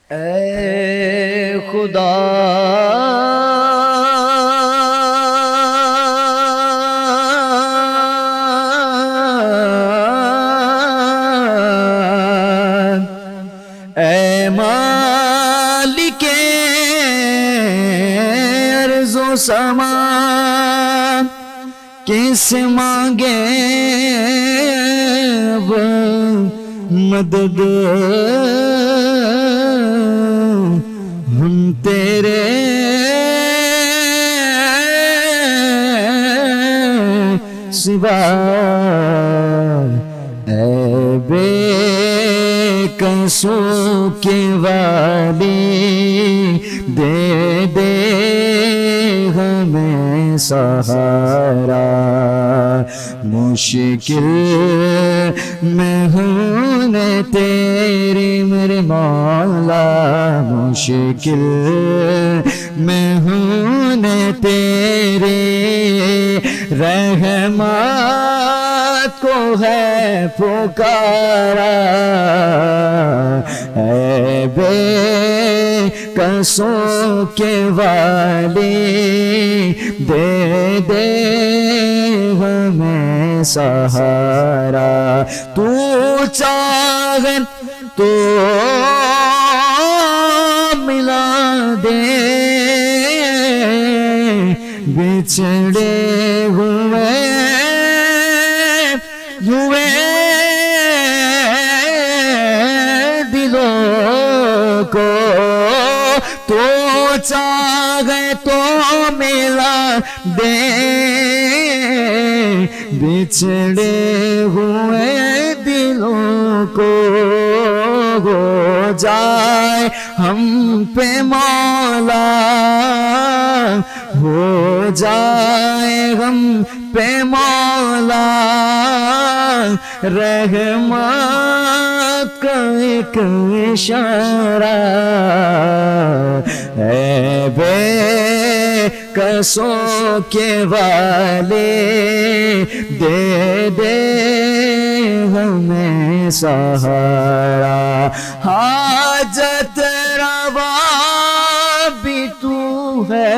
اے خدا اے مالک ارض و سما، کس مانگے اب مدد، ہم تیرے سوا اے بے قصوں کے والی، دے دے ہمیں سہارا، مشکل میں ہوں تیری میرے مولا، مشکل میں ہوں تیری، رحمت کو ہے پکارا، اے بے قصوں کے والی، دے دے ہمیں سہارا، تو چاہے تو ملا دے بچھڑے ہوئے دلوں کو، تو چاہے تو ملا دے بچھڑے ہوئے دلوں کو، ہو جائے ہم پہ مولا، ہو جائے ہم پہ مولا، رحمت کا ایک اشارہ، اے بے قصوں کے والے، دے دے ہمیں سہارا، حاجت روا بھی تو ہے،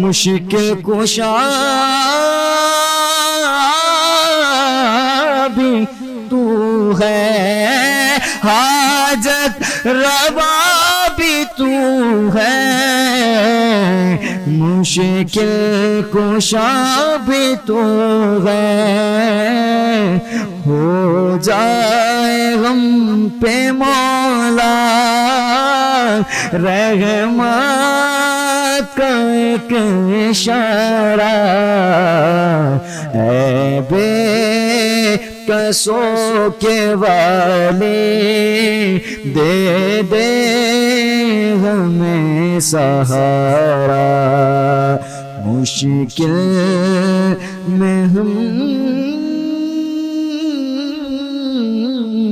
مشکل کشا بھی تو ہے، حاجت روا بھی تو ہے، مشکل کشا بھی تو ہے، ہو جائے ہم پہ مولا، رحمت کا ایک اشارہ، اے بے قصوں کے والے، دے دے ہمیں سہارا، مشکل میں ہم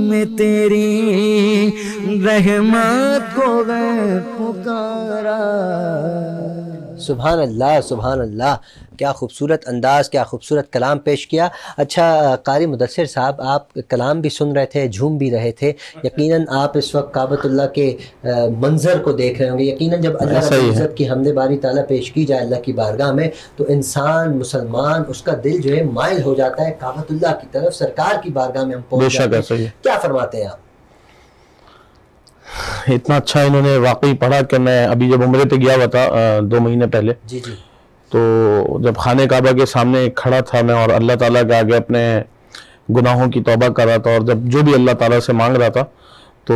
میں تیری رحمت کو پکارا۔ سبحان اللہ سبحان اللہ، کیا خوبصورت انداز، کیا خوبصورت کلام پیش کیا۔ اچھا قاری مدثر صاحب، آپ کلام بھی سن رہے تھے، جھوم بھی رہے تھے، یقیناً آپ اس وقت کعبۃ اللہ کے منظر کو دیکھ رہے ہوں گے۔ یقیناً جب اللہ رب العزت کی حمد باری تعالیٰ پیش کی جائے اللہ کی بارگاہ میں، تو انسان مسلمان اس کا دل جو ہے مائل ہو جاتا ہے کعبۃ اللہ کی طرف، سرکار کی بارگاہ میں ہم پہنچ جاتے ہیں۔ کیا فرماتے ہیں آپ؟ اتنا اچھا انہوں نے واقعی پڑھا کہ میں ابھی جب عمرے پہ گیا ہوا تھا 2 مہینے پہلے، جی جی، تو جب خانہ کعبہ کے سامنے کھڑا تھا میں اور اللہ تعالیٰ کے آگے اپنے گناہوں کی توبہ کر رہا تھا، اور جب جو بھی اللہ تعالیٰ سے مانگ رہا تھا، تو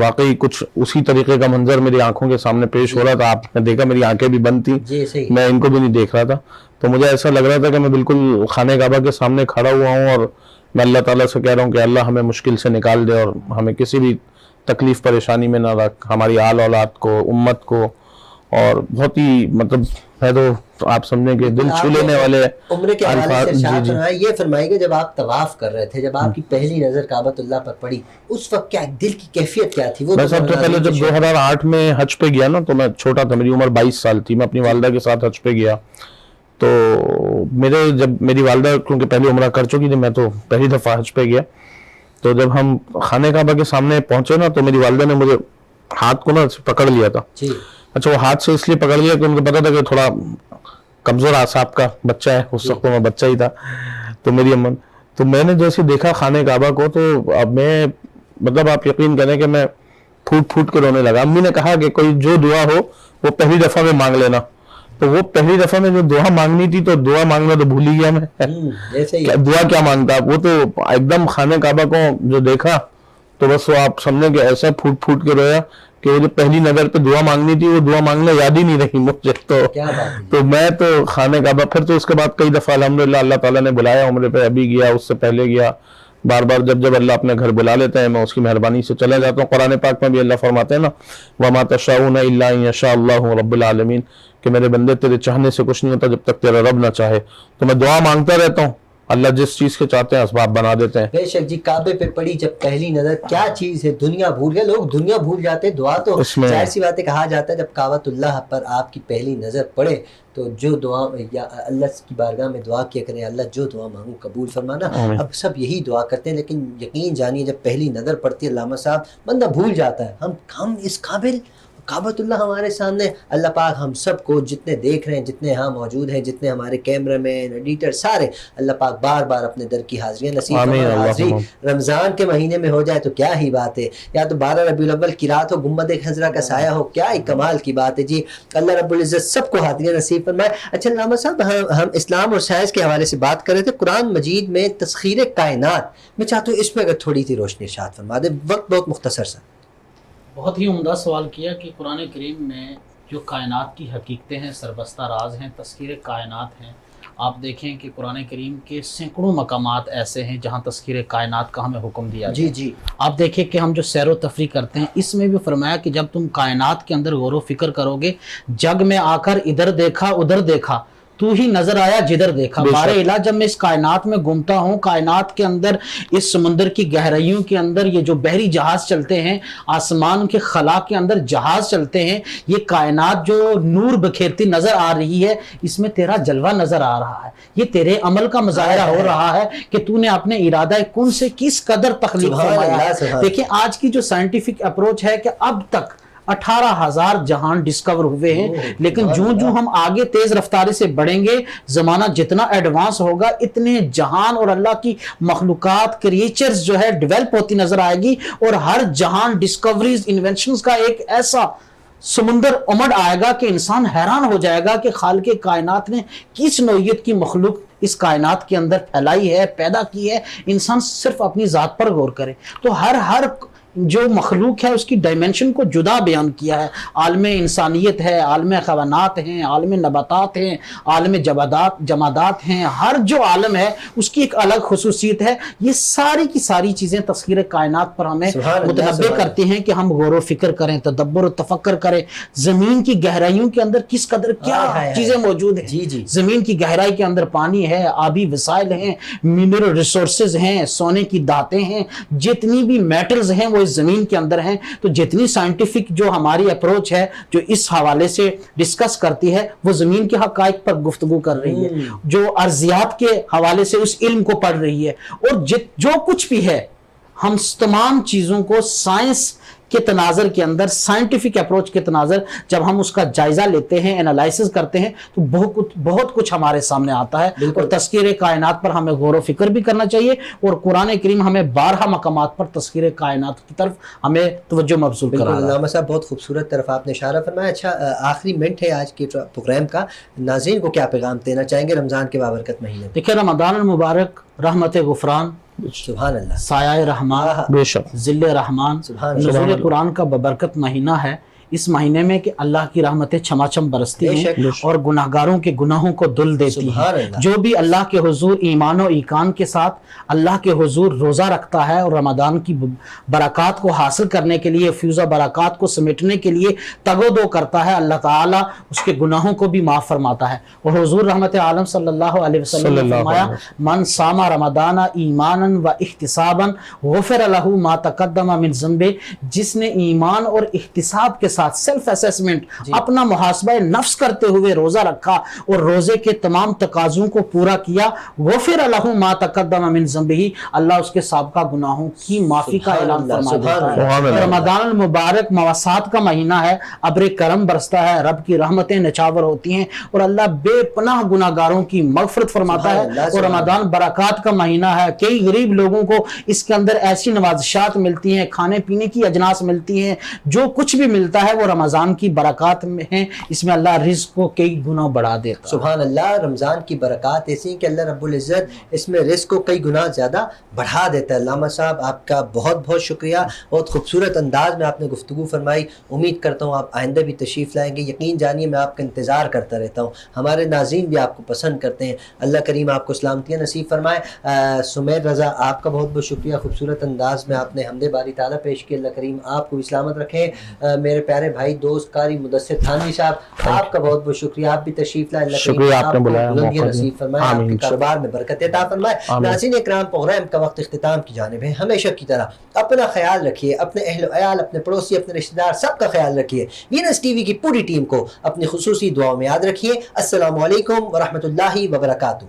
واقعی کچھ اسی طریقے کا منظر میری آنکھوں کے سامنے پیش ہو رہا تھا۔ آپ نے دیکھا میری آنکھیں بھی بند تھیں، جی صحیح، میں ان کو بھی نہیں دیکھ رہا تھا، تو مجھے ایسا لگ رہا تھا کہ میں بالکل خانہ کعبہ کے سامنے کھڑا ہوا ہوں، اور میں اللہ تعالیٰ سے کہہ رہا ہوں کہ اللہ ہمیں مشکل سے نکال دے، اور ہمیں کسی بھی تکلیف پریشانی میں نہ رکھ، ہماری آل اولاد کو، امت کو، اور بہت ہی مطلب ہے تو آپ سمجھیں کہ دل چھو لینے والے عمرے کے حوالے سے الفاظ. ارشاد جی فرمایا، یہ فرمائے کہ جب آپ طواف کر رہے تھے، جب آپ کی پہلی نظر کعبۃ اللہ پر پڑی، اس وقت کیا دل کی کیفیت کیا تھی؟ وہ میں سب سے پہلے جب 2008 میں حج پہ گیا نا، تو میں چھوٹا تھا، میری عمر 22 سال تھی، میں اپنی والدہ کے ساتھ حج پہ گیا. تو جب میری والدہ کیونکہ پہلی عمرہ کر چکی تھی، میں تو پہلی دفعہ حج پہ گیا. تو جب ہم خانہ کعبہ کے سامنے پہنچے نا، تو میری والدہ نے مجھے ہاتھ کو نا پکڑ لیا تھا. اچھا، وہ ہاتھ سے اس لیے پکڑ لیا کہ ان کو پتا تھا کہ تھوڑا کمزور اعصاب کا بچہ ہے، اس وقت میں بچہ ہی تھا. تو میری امن، تو میں نے جیسے دیکھا خانہ کعبہ کو، تو اب میں مطلب آپ یقین کریں کہ میں پھوٹ پھوٹ کے رونے لگا. امی نے کہا کہ کوئی جو دعا ہو وہ پہلی دفعہ میں مانگ لینا. تو وہ پہلی دفعہ میں جو دعا مانگنی تھی، تو دعا مانگنا تو بھول ہی گیا میں. دعا کیا مانگتا، وہ تو ایک دم خانہ کعبہ کو جو دیکھا تو بس وہ آپ سمجھیں کہ ایسا پھوٹ پھوٹ کے رویا کہ وہ جو پہلی نظر پہ دعا مانگنی تھی، وہ دعا مانگنا یاد ہی نہیں رہی مجھے. تو میں تو خانہ کعبہ، پھر تو اس کے بعد کئی دفعہ الحمدللہ اللہ تعالیٰ نے بلایا عمرے پہ، ابھی گیا، اس سے پہلے گیا، بار بار جب اللہ اپنے گھر بلا لیتا ہے میں اس کی مہربانی سے چلا جاتا ہوں. قرآن پاک میں بھی اللہ فرماتے ہیں نا، وَمَا تَشَاءُونَ إِلَّا أَن يَشَاءَ اللَّهُ رَبُّ الْعَالَمِينَ، کہ میرے بندے تیرے چاہنے سے کچھ نہیں ہوتا جب تک تیرا رب نہ چاہے. تو میں دعا مانگتا رہتا ہوں، اللہ جس چیز کے چاہتے ہیں اسباب بنا دیتے ہیں. بے شک جی، کعبے پہ پڑی جب پہلی نظر، کیا چیز ہے، دنیا بھول گئے لوگ، دنیا بھول جاتے ہیں. دعا تو ظاہر سی بات ہے، کہا جاتا ہے جب کعبۃ اللہ پر آپ کی پہلی نظر پڑے تو جو دعا یا اللہ کی بارگاہ میں دعا کیا کریں، اللہ جو دعا مانگوں قبول فرمانا. اب سب یہی دعا کرتے ہیں، لیکن یقین جانیے جب پہلی نظر پڑتی ہے علامہ صاحب، بندہ بھول جاتا ہے ہم اس قابل. کعبۃ اللہ ہمارے سامنے، اللہ پاک ہم سب کو جتنے دیکھ رہے ہیں، جتنے یہاں موجود ہیں، جتنے ہمارے کیمرہ مین، ایڈیٹر، سارے اللہ پاک بار بار اپنے در کی حاضریاں نصیب فرمائے. حاضری رمضان کے مہینے میں ہو جائے تو کیا ہی بات ہے، یا تو 12 ربیع الاول کی رات ہو، گنبد خضرا کا سایہ ہو، کیا ہی کمال کی بات ہے جی. اللہ رب العزت سب کو حاضریاں نصیب فرمائے. اچھا علامہ صاحب، ہم اسلام اور سائنس کے حوالے سے بات کر رہے تھے. قرآن مجید میں تسخیر کائنات، میں چاہتا ہوں اس پہ اگر تھوڑی سی روشنی ارشاد فرما دیں، وقت بہت مختصر سا. بہت ہی عمدہ سوال کیا کہ قرآن کریم میں جو کائنات کی حقیقتیں ہیں، سربستہ راز ہیں، تذکیر کائنات ہیں. آپ دیکھیں کہ قرآن کریم کے سینکڑوں مقامات ایسے ہیں جہاں تذکیر کائنات کا ہمیں حکم دیا گیا. جی آپ دیکھیں کہ ہم جو سیر و تفریح کرتے ہیں، اس میں بھی فرمایا کہ جب تم کائنات کے اندر غور و فکر کرو گے، جگ میں آ کر ادھر دیکھا ادھر دیکھا، تو ہی نظر آیا جدھر دیکھا. بارے الہ جب میں اس کائنات میں گھومتا ہوں، کائنات کے اندر، اس سمندر کی گہرائیوں کے اندر یہ جو بحری جہاز چلتے ہیں، آسمان کے خلا کے اندر جہاز چلتے ہیں، یہ کائنات جو نور بکھیرتی نظر آ رہی ہے، اس میں تیرا جلوہ نظر آ رہا ہے. یہ تیرے عمل کا مظاہرہ ہو رہا ہے کہ تو نے اپنے ارادہ کن سے کس قدر تخلیق فرمایا ہے. دیکھیں آج کی جو سائنٹیفک اپروچ ہے کہ اب تک 18,000 جہان ڈسکور ہوئے ہیں، لیکن جو ہم آگے تیز رفتاری سے بڑھیں گے، زمانہ جتنا ایڈوانس ہوگا، اتنے جہان اور اللہ کی مخلوقات، کریچرز جو ہے ڈیولپ ہوتی نظر آئے گی. اور ہر جہان ڈسکوریز، انوینشنز کا ایک ایسا سمندر امڑ آئے گا کہ انسان حیران ہو جائے گا کہ خالق کائنات نے کس نوعیت کی مخلوق اس کائنات کے اندر پھیلائی ہے، پیدا کی ہے. انسان صرف اپنی ذات پر غور کرے تو ہر جو مخلوق ہے اس کی ڈائمنشن کو جدا بیان کیا ہے. عالم انسانیت ہے، عالم حیوانات ہیں، عالم نباتات ہیں، عالم جمادات ہیں. ہر جو عالم ہے اس کی ایک الگ خصوصیت ہے. یہ ساری کی ساری چیزیں تذکیر کائنات پر ہمیں متنبع کرتی ہیں کہ ہم غور و فکر کریں، تدبر و تفکر کریں. زمین کی گہرائیوں کے اندر کس قدر کیا چیزیں موجود ہیں. زمین کی گہرائی کے اندر پانی ہے، آبی وسائل ہیں، منرل ریسورسز ہیں، سونے کی دھاتیں ہیں، جتنی بھی میٹلز ہیں وہ اس زمین کے اندر ہیں. تو جتنی سائنٹیفک جو ہماری اپروچ ہے جو اس حوالے سے ڈسکس کرتی ہے، وہ زمین کے حقائق پر گفتگو کر رہی ہے، جو ارضیات کے حوالے سے اس علم کو پڑھ رہی ہے. اور جو کچھ بھی ہے، ہم تمام چیزوں کو سائنس کے تناظر کے اندر، سائنٹیفک اپروچ کے تناظر جب ہم اس کا جائزہ لیتے ہیں، انالائسس کرتے ہیں، تو بہت کچھ ہمارے سامنے آتا ہے. اور تذکیر کائنات پر ہمیں غور و فکر بھی کرنا چاہیے. اور قرآن کریم ہمیں 12 مقامات پر تذکیر کائنات کی طرف ہمیں توجہ مبذول کرا رہا ہے. علامہ صاحب بہت خوبصورت طرف آپ نے اشارہ فرمایا. اچھا، آخری منٹ ہے آج کے پروگرام کا، ناظرین کو کیا پیغام دینا چاہیں گے رمضان کے بابرکت مہینے؟ دیکھیں، رمضان المبارک رحمت غفران، سبحان اللہ، سایہ رحمان، بے شک، ذل رحمان، نزول قرآن کا ببرکت مہینہ ہے. اس مہینے میں کہ اللہ کی رحمتیں چھماچم برستی بے ہیں شک۔ اور گناہگاروں کے گناہوں کو دل دیتی سبحان ہیں۔ اللہ۔ جو بھی اللہ کے حضور ایمان و ایقان کے ساتھ اللہ کے حضور روزہ رکھتا ہے اور رمضان کی برکات کو حاصل کرنے کے لیے، فیوزہ برکات کو سمیٹنے کے لیے تگ و دو کرتا ہے، اللہ تعالیٰ اس کے گناہوں کو بھی معاف فرماتا ہے۔ اور حضور رحمت عالم صلی اللہ علیہ وسلم نے فرمایا من صام رمضان ایمانا و احتسابا غفر لہ ما تقدم من ذنبہ، جس نے ایمان اور احتساب کے ساتھ سیلف اسیسمنٹ، اپنا محاسبہ نفس کرتے ہوئے روزہ رکھا اور روزے کے تمام تقاضوں کو پورا کیا، غفر لہ ما تقدم من ذنبہ، اللہ اس کے سابقہ گناہوں کی معافی کا اعلان فرما دیتا ہے۔ رمضان المبارک مواسات کا مہینہ ہے، ابر کرم برستا ہے، رب کی رحمتیں نچاور ہوتی ہیں اور اللہ بے پناہ گناہگاروں کی مغفرت فرماتا ہے۔ اور رمضان برکات کا مہینہ ہے، کئی غریب لوگوں کو اس کے اندر ایسی نوازشات ملتی ہیں، کھانے پینے کی اجناس ملتی ہیں، جو کچھ بھی ملتا ہے وہ رمضان کی برکات میں ہیں، اس میں اللہ رزق کو کئی گنا بڑھا دیتا ہے۔ سبحان اللہ، رمضان کی برکات ایسی ہیں کہ اللہ رب العزت اس میں رزق کو کئی گنا زیادہ بڑھا دیتا ہے۔ علامہ صاحب آپ کا بہت بہت شکریہ، بہت خوبصورت انداز میں آپ نے گفتگو فرمائی، امید کرتا ہوں آپ آئندہ بھی تشریف لائیں گے، یقین جانیے میں آپ کا انتظار کرتا رہتا ہوں، ہمارے ناظرین بھی آپ کو پسند کرتے ہیں، اللہ کریم آپ کو سلامتیاں نصیب فرمائے۔ سمیر رضا آپ کا بہت بہت شکریہ، خوبصورت انداز میں آپ نے حمد باری تعالیٰ پیش کی، اللہ کریم آپ کو بھی سلامت رکھے۔ میرے پیارے بھائی دوست قاری مدثر تھانوی صاحب آپ کا بہت بہت شکریہ، آپ بھی تشریف لائے، اللہ کریم آپ کو بلندیاں نصیب فرمائے، آپ کے کاروبار میں برکت عطا فرمائے۔ ناظرین اکرام، پروگرام کا وقت اختتام کی جانب ہے، ہمیشہ کی طرح اپنا خیال رکھیے، اپنے اہل و عیال، اپنے پڑوسی، اپنے رشتہ دار سب کا خیال رکھیے، وینس ٹی وی کی پوری ٹیم کو اپنی خصوصی دعاؤں میں یاد رکھیے۔ السلام علیکم ورحمۃ اللہ وبرکاتہ۔